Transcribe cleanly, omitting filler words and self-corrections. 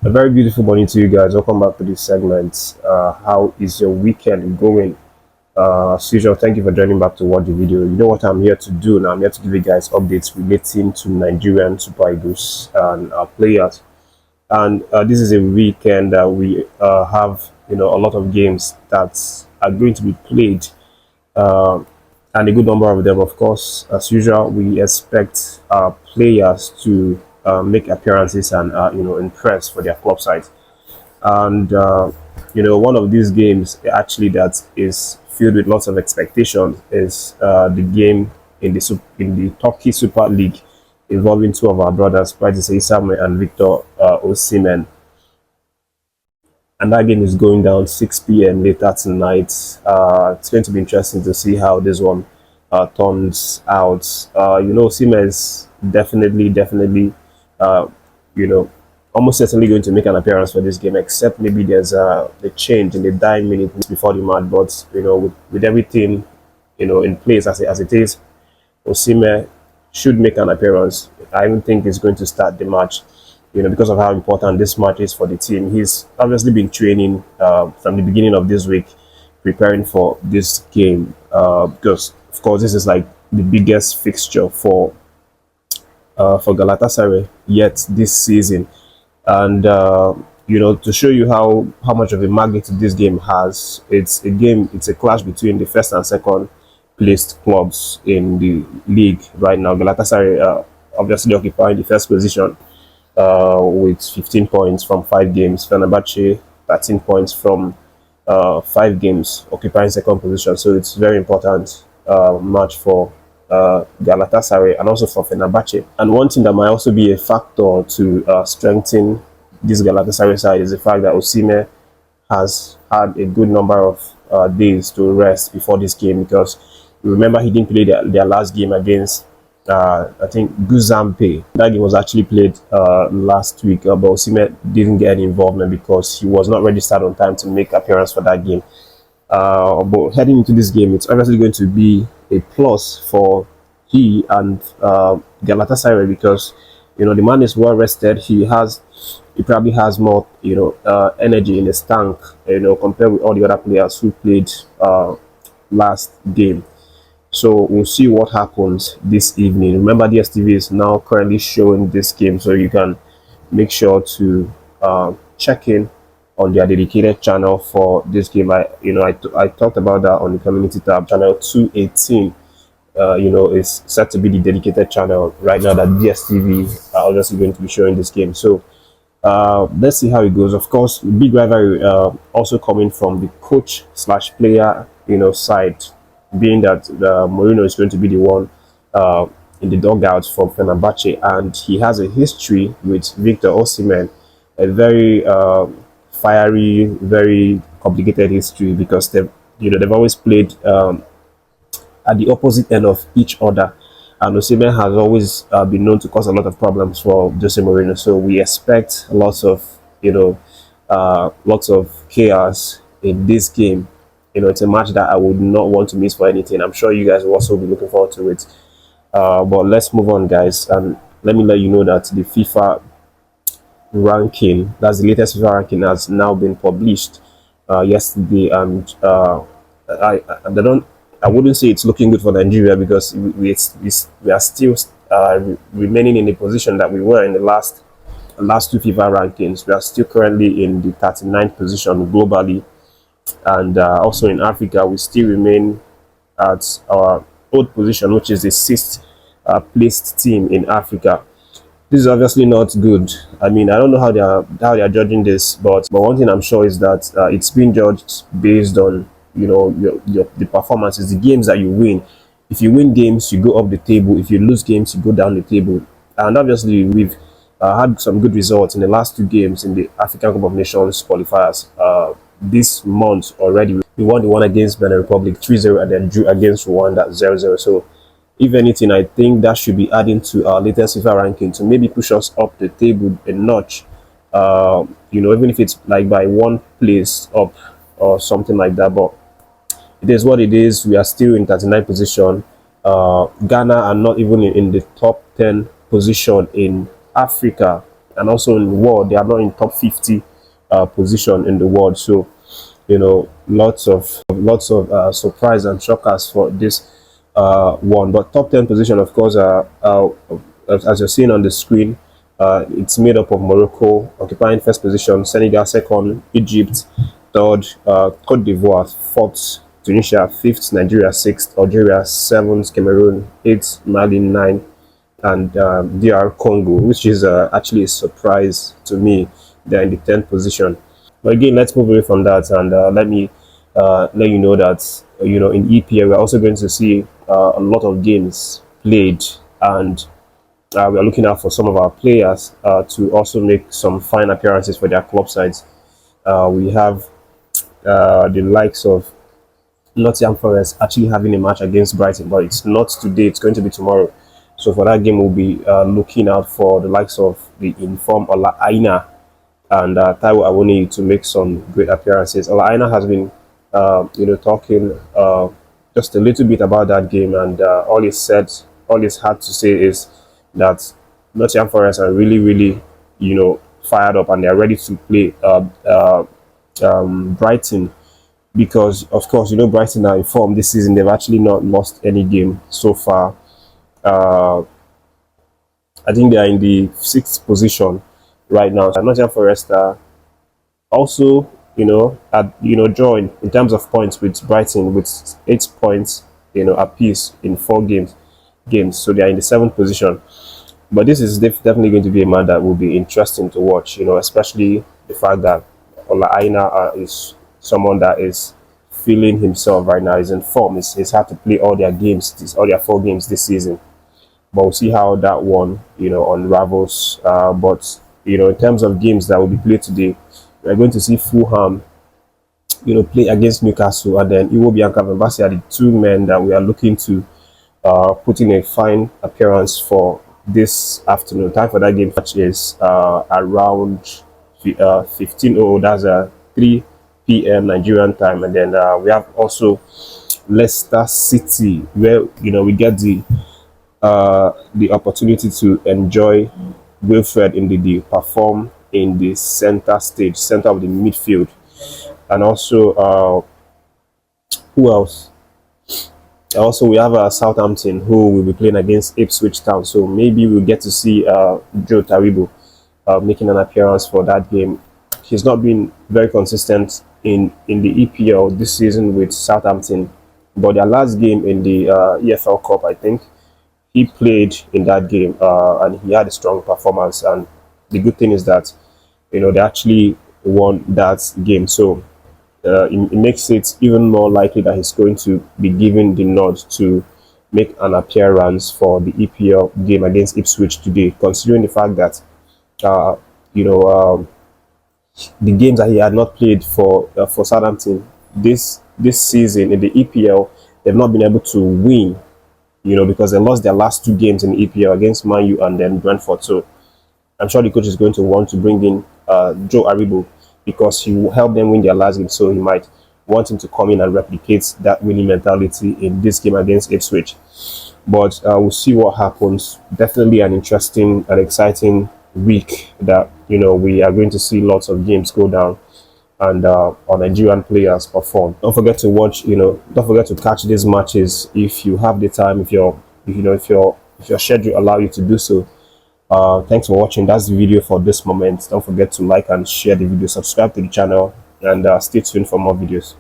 A very beautiful morning to you guys. Welcome back to this segment. How is your weekend going? As usual, thank you for joining back to watch the video. You know what I'm here to do now? I'm here to give you guys updates relating to Nigerian Super Eagles and our players. And this is a weekend that we have, a lot of games that are going to be played, and a good number of them, of course. As usual, we expect our players to make appearances and impress for their club side. And one of these games actually that is filled with lots of expectation is the game in the Turkish Super Lig involving two of our brothers, Oseyi and Victor Osimhen. And that game is going down 6 p.m. later tonight. It's going to be interesting to see how this one turns out. Osimhen is definitely, almost certainly going to make an appearance for this game, except maybe there's a change in the dying minutes before the match. But with everything in place as it is, Osimhen should make an appearance. I don't think he's going to start the match, because of how important this match is for the team. He's obviously been training from the beginning of this week, preparing for this game, because of course this is like the biggest fixture for Galatasaray yet this season. And to show you how much of a magnitude this game has, it's a clash between the first and second placed clubs in the league right now. Galatasaray obviously occupying the first position with 15 points from 5 games. Fenerbahce 13 points from 5 games, occupying second position. So it's very important match for Galatasaray and also for Fenerbahce. And one thing that might also be a factor to strengthen this Galatasaray side is the fact that Osimhen has had a good number of days to rest before this game, because you remember he didn't play their last game against I think Guzampe. That game was actually played last week, but Osimhen didn't get any involvement because he was not registered on time to make appearance for that game. But heading into this game, it's obviously going to be a plus for he and Galatasaray, because the man is well rested. He probably has more energy in his tank, compared with all the other players who played last game. So we'll see what happens this evening. Remember, DSTV is now currently showing this game, so you can make sure to check in on their dedicated channel for this game. I talked about that on the community tab. Channel 218 is set to be the dedicated channel right now that DSTV are obviously going to be showing this game. So let's see how it goes. Of course, big rivalry also coming from the coach/player side, being that Mourinho is going to be the one in the dugout for Fenerbahce, and he has a history with Victor Osimhen, a very fiery, very complicated history, because they've always played at the opposite end of each other, and Osimhen has always been known to cause a lot of problems for Jose Mourinho. So we expect lots of chaos in this game. It's a match that I would not want to miss for anything. I'm sure you guys will also be looking forward to it. But let's move on, guys, and let me let you know that the FIFA ranking, that's the latest FIFA ranking, has now been published yesterday, and I wouldn't say it's looking good for Nigeria, because we are still remaining in the position that we were in the last two FIFA rankings. We are still currently in the 39th position globally, and also in Africa we still remain at our old position, which is the 6th placed team in Africa. This is obviously not good. I mean, I don't know how they are judging this, but one thing I'm sure is that it's being judged based on the performances, the games that you win. If you win games, you go up the table. If you lose games, you go down the table. And obviously we've had some good results in the last 2 games in the African Cup of Nations qualifiers this month already. We won the one against Benin Republic 3-0 and then drew against Rwanda 0-0. So if anything, I think that should be adding to our latest FIFA ranking to maybe push us up the table a notch, even if it's like by 1 place up or something like that. But it is what it is. We are still in 39th position. Ghana are not even in the top 10 position in Africa. and also in the world, they are not in top 50 position in the world. So lots of surprise and shockers for this one. But top 10 position, of course, as you're seeing on the screen, it's made up of Morocco occupying first position, Senegal second, Egypt third, Cote d'Ivoire fourth, Tunisia fifth, Nigeria sixth, Algeria seventh, Cameroon eighth, Mali ninth, and DR Congo, which is actually a surprise to me. They're in the 10th position. But again, let's move away from that, and let me let you know that in EPL we're also going to see a lot of games played, and we are looking out for some of our players to also make some fine appearances for their club sides. We have the likes of Nottingham Forest actually having a match against Brighton, but it's not today, it's going to be tomorrow. So for that game, we'll be looking out for the likes of the informed Ola Aina and Taiwo Awoniyi to make some great appearances. Ola Aina has been talking just a little bit about that game, and all he had to say is that Nottingham Forest are really fired up, and they are ready to play Brighton, because of course Brighton are in form this season. They've actually not lost any game so far. I think they are in the 6th position right now. So Nottingham Forest are also joined in terms of points with Brighton with 8 points apiece in 4 games. So they are in the 7th position. But this is definitely going to be a match that will be interesting to watch, especially the fact that Ola Aina is someone that is feeling himself right now. He's in form. He's had to play all their 4 games this season. But we'll see how that one unravels. But in terms of games that will be played today, we're going to see Fulham play against Newcastle, and then IWOBI and Bassey are the 2 men that we are looking to put in a fine appearance for this afternoon. Time for that game match is around 15:00. That's 3 p.m. Nigerian time, and then we have also Leicester City, where we get the opportunity to enjoy Wilfred Ndidi perform in the center of the midfield. And also who else? Also, we have Southampton, who will be playing against Ipswich Town. So maybe we'll get to see Joe Taribo making an appearance for that game. He's not been very consistent in the EPL this season with Southampton, but their last game in the EFL Cup, I think, he played in that game and he had a strong performance. And the good thing is that they actually won that game. So it makes it even more likely that he's going to be given the nod to make an appearance for the EPL game against Ipswich today, considering the fact that the games that he had not played for Southampton this season in the EPL, they've not been able to win, because they lost their last 2 games in the EPL against Man U and then Brentford. So I'm sure the coach is going to want to bring in Joe Aribo, because he will help them win their last game. So he might want him to come in and replicate that winning mentality in this game against Ipswich. But we'll see what happens. Definitely an interesting and exciting week that we are going to see lots of games go down, and our Nigerian players perform. Don't forget to watch. Don't forget to catch these matches if you have the time. If your schedule allow you to do so. Thanks for watching. That's the video for this moment. Don't forget to like and share the video, subscribe to the channel, and stay tuned for more videos.